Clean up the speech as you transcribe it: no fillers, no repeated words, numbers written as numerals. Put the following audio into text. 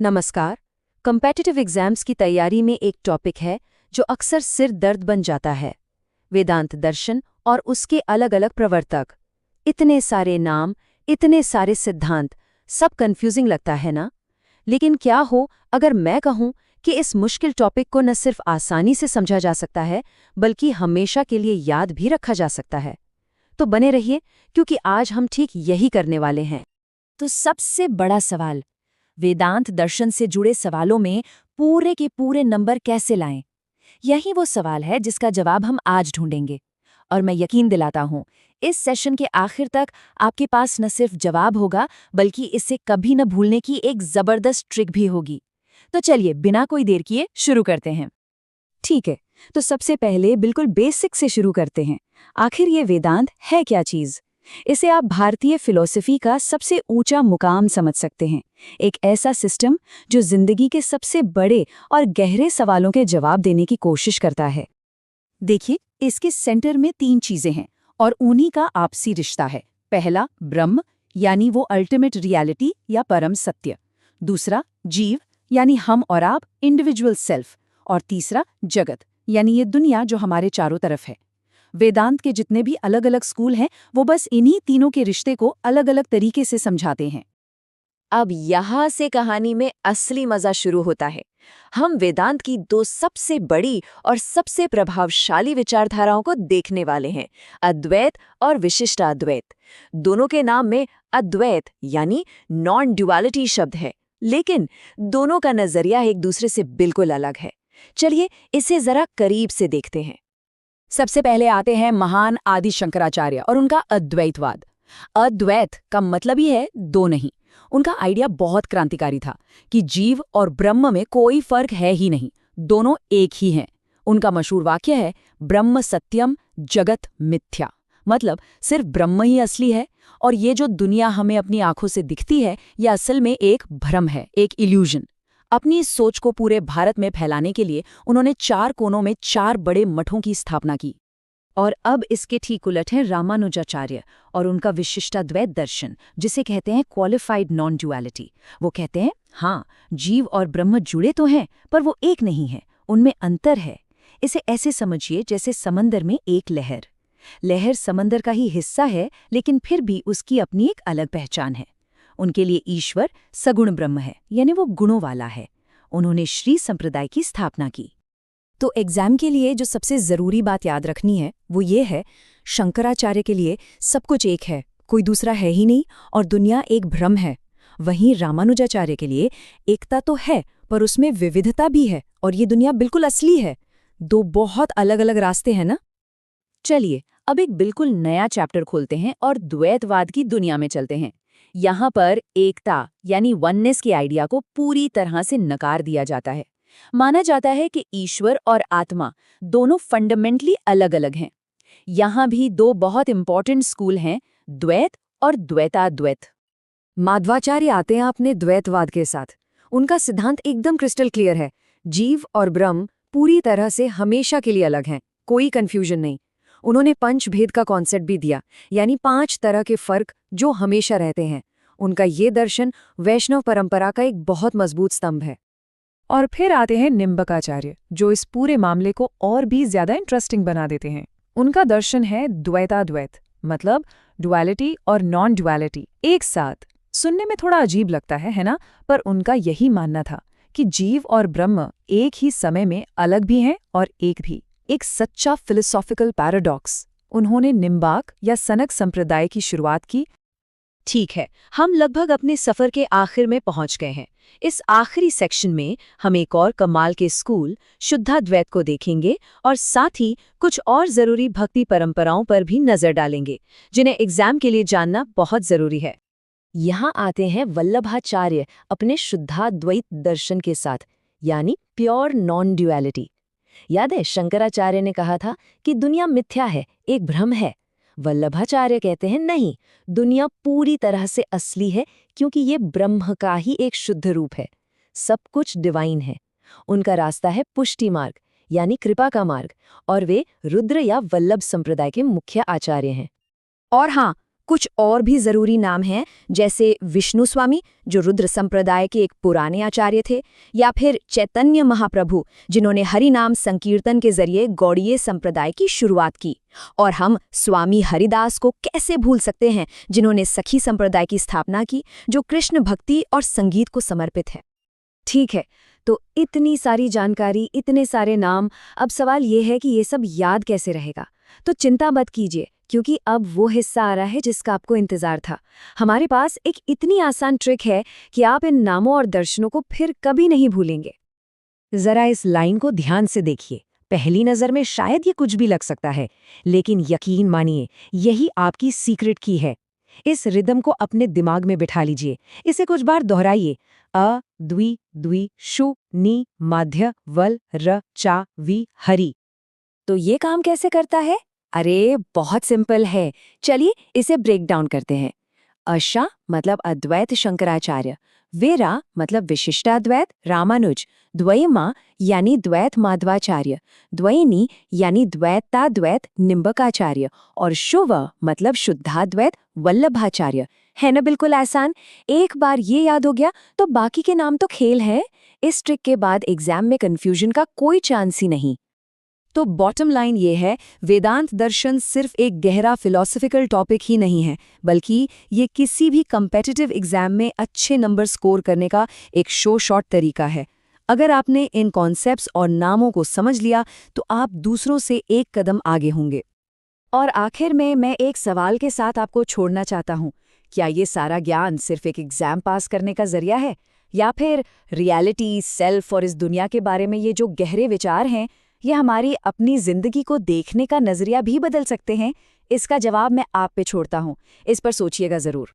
नमस्कार। Competitive exams की तैयारी में एक टॉपिक है जो अक्सर सिर दर्द बन जाता है, वेदांत दर्शन और उसके अलग अलग प्रवर्तक। इतने सारे नाम, इतने सारे सिद्धांत, सब कंफ्यूजिंग लगता है ना। लेकिन क्या हो अगर मैं कहूं कि इस मुश्किल टॉपिक को न सिर्फ आसानी से समझा जा सकता है बल्कि हमेशा के लिए याद भी रखा जा सकता है। तो बने रहिए, क्योंकि आज हम ठीक यही करने वाले हैं। तो सबसे बड़ा सवाल, वेदांत दर्शन से जुड़े सवालों में पूरे के पूरे नंबर कैसे लाएं? यही वो सवाल है जिसका जवाब हम आज ढूंढेंगे। और मैं यकीन दिलाता हूं, इस सेशन के आखिर तक आपके पास न सिर्फ जवाब होगा बल्कि इसे कभी न भूलने की एक जबरदस्त ट्रिक भी होगी। तो चलिए बिना कोई देर किए शुरू करते हैं। ठीक है, तो सबसे पहले बिल्कुल बेसिक से शुरू करते हैं। आखिर ये वेदांत है क्या चीज? इसे आप भारतीय फिलॉसफी का सबसे ऊंचा मुकाम समझ सकते हैं। एक ऐसा सिस्टम जो जिंदगी के सबसे बड़े और गहरे सवालों के जवाब देने की कोशिश करता है। देखिए, इसके सेंटर में 3 चीजें हैं और उन्हीं का आपसी रिश्ता है। पहला, ब्रह्म यानी वो अल्टीमेट रियलिटी या परम सत्य। दूसरा, जीव यानी हम और आप, इंडिविजुअल सेल्फ। और तीसरा, जगत यानी ये दुनिया जो हमारे चारों तरफ है। वेदांत के जितने भी अलग अलग स्कूल हैं वो बस इन्हीं तीनों के रिश्ते को अलग अलग तरीके से समझाते हैं। अब यहाँ से कहानी में असली मजा शुरू होता है। हम वेदांत की 2 सबसे बड़ी और सबसे प्रभावशाली विचारधाराओं को देखने वाले हैं, अद्वैत और विशिष्टाद्वैत। दोनों के नाम में अद्वैत यानी नॉन ड्युअलिटी शब्द है, लेकिन दोनों का नजरिया एक दूसरे से बिल्कुल अलग है। चलिए इसे जरा करीब से देखते हैं। सबसे पहले आते हैं महान आदि शंकराचार्य और उनका अद्वैतवाद। अद्वैत का मतलब ही है दो नहीं। उनका आइडिया बहुत क्रांतिकारी था कि जीव और ब्रह्म में कोई फर्क है ही नहीं, दोनों एक ही हैं। उनका मशहूर वाक्य है, ब्रह्म सत्यम जगत मिथ्या। मतलब सिर्फ ब्रह्म ही असली है और ये जो दुनिया हमें अपनी आंखों से दिखती है यह असल में एक भ्रम है, एक इल्यूजन। अपनी इस सोच को पूरे भारत में फैलाने के लिए उन्होंने 4 कोनों में 4 बड़े मठों की स्थापना की। और अब इसके ठीक उलट हैं रामानुजाचार्य और उनका विशिष्टाद्वैत दर्शन, जिसे कहते हैं क्वालिफाइड नॉन ड्युअलिटी। वो कहते हैं, हाँ, जीव और ब्रह्म जुड़े तो हैं पर वो एक नहीं है, उनमें अंतर है। इसे ऐसे समझिए जैसे समंदर में एक लहर। लहर समंदर का ही हिस्सा है, लेकिन फिर भी उसकी अपनी एक अलग पहचान है। उनके लिए ईश्वर सगुण ब्रह्म है, यानी वो गुणों वाला है। उन्होंने श्री संप्रदाय की स्थापना की। तो एग्जाम के लिए जो सबसे जरूरी बात याद रखनी है वो ये है, शंकराचार्य के लिए सब कुछ एक है, कोई दूसरा है ही नहीं और दुनिया एक भ्रम है। वहीं रामानुजाचार्य के लिए एकता तो है पर उसमें विविधता भी है और ये दुनिया बिल्कुल असली है। 2 बहुत अलग अलग रास्ते हैं ना। चलिए अब एक बिल्कुल नया चैप्टर खोलते हैं और द्वैतवाद की दुनिया में चलते हैं। यहाँ पर एकता यानी वननेस के आइडिया को पूरी तरह से नकार दिया जाता है। माना जाता है कि ईश्वर और आत्मा दोनों फंडामेंटली अलग अलग हैं। यहाँ भी 2 बहुत इंपॉर्टेंट स्कूल हैं, द्वैत और द्वैताद्वैत। माध्वाचार्य आते हैं अपने द्वैतवाद के साथ। उनका सिद्धांत एकदम क्रिस्टल क्लियर है, जीव और ब्रह्म पूरी तरह से हमेशा के लिए अलग हैं, कोई कंफ्यूजन नहीं। उन्होंने पंचभेद का कॉन्सेप्ट भी दिया, यानी 5 तरह के फर्क जो हमेशा रहते हैं। उनका ये दर्शन वैष्णव परंपरा का एक बहुत मजबूत स्तंभ है। और फिर आते हैं निम्बकाचार्य, जो इस पूरे मामले को और भी ज्यादा इंटरेस्टिंग बना देते हैं। उनका दर्शन है द्वैताद्वैत, मतलब डुअलिटी और नॉन डुअलिटी एक साथ। सुनने में थोड़ा अजीब लगता है ना? पर उनका यही मानना था कि जीव और ब्रह्म एक ही समय में अलग भी हैं और एक भी। एक सच्चा फिलोसॉफिकल पैराडॉक्स। उन्होंने निम्बाक या सनक संप्रदाय की शुरुआत की। ठीक है, हम लगभग अपने सफर के आखिर में पहुंच गए हैं। इस आखिरी सेक्शन में हम एक और कमाल के स्कूल शुद्धाद्वैत को देखेंगे और साथ ही कुछ और जरूरी भक्ति परंपराओं पर भी नजर डालेंगे, जिन्हें एग्जाम के लिए जानना बहुत जरूरी है। यहाँ आते हैं वल्लभाचार्य अपने शुद्धाद्वैत दर्शन के साथ, यानी प्योर नॉन ड्युअलिटी। याद है शंकराचार्य ने कहा था कि दुनिया मिथ्या है, एक भ्रम है। वल्लभाचार्य कहते हैं नहीं, दुनिया पूरी तरह से असली है क्योंकि ये ब्रह्म का ही एक शुद्ध रूप है, सब कुछ डिवाइन है। उनका रास्ता है पुष्टि मार्ग यानी कृपा का मार्ग, और वे रुद्र या वल्लभ संप्रदाय के मुख्य आचार्य हैं। और हाँ, कुछ और भी जरूरी नाम हैं, जैसे विष्णु स्वामी, जो रुद्र संप्रदाय के एक पुराने आचार्य थे, या फिर चैतन्य महाप्रभु, जिन्होंने हरि नाम संकीर्तन के जरिए गौड़ीय संप्रदाय की शुरुआत की। और हम स्वामी हरिदास को कैसे भूल सकते हैं, जिन्होंने सखी संप्रदाय की स्थापना की, जो कृष्ण भक्ति और संगीत को समर्पित है। ठीक है, तो इतनी सारी जानकारी, इतने सारे नाम, अब सवाल ये है कि ये सब याद कैसे रहेगा। तो चिंता मत कीजिए, क्योंकि अब वो हिस्सा आ रहा है जिसका आपको इंतजार था। हमारे पास एक इतनी आसान ट्रिक है कि आप इन नामों और दर्शनों को फिर कभी नहीं भूलेंगे। जरा इस लाइन को ध्यान से देखिए। पहली नज़र में शायद ये कुछ भी लग सकता है, लेकिन यकीन मानिए, यही आपकी सीक्रेट की है। इस रिदम को अपने दिमाग में बिठा लीजिए। इसे कुछ बार दोहराइए। अ, द्वि, द्वि, शु, नी, माध्य, वल, र, चा, वी, हरि। तो ये काम कैसे करता है? अरे बहुत सिंपल है। चलिए इसे ब्रेक डाउन करते हैं। अशा मतलब अद्वैत शंकराचार्य, वेरा मतलब विशिष्टाद्वैत रामानुज, द्वयमा यानी द्वैत माधवाचार्य, द्वयनी यानी द्वैताद्वैत निम्बकाचार्य, और शुभ मतलब शुद्धाद्वैत वल्लभाचार्य। है ना बिल्कुल आसान। एक बार ये याद हो गया तो बाकी के नाम तो खेल है। इस ट्रिक के बाद एग्जाम में कंफ्यूजन का कोई चांस ही नहीं। तो बॉटम लाइन ये है, वेदांत दर्शन सिर्फ एक गहरा फिलॉसफिकल टॉपिक ही नहीं है, बल्कि ये किसी भी कम्पिटिटिव एग्जाम में अच्छे नंबर स्कोर करने का एक शॉर्ट तरीका है। अगर आपने इन कॉन्सेप्ट्स और नामों को समझ लिया तो आप दूसरों से एक कदम आगे होंगे। और आखिर में मैं एक सवाल के साथ आपको छोड़ना चाहता हूँ। क्या ये सारा ज्ञान सिर्फ एक एग्जाम पास करने का जरिया है, या फिर रियलिटी, सेल्फ और इस दुनिया के बारे में ये जो गहरे विचार हैं, ये हमारी अपनी जिंदगी को देखने का नजरिया भी बदल सकते हैं? इसका जवाब मैं आप पे छोड़ता हूँ। इस पर सोचिएगा जरूर।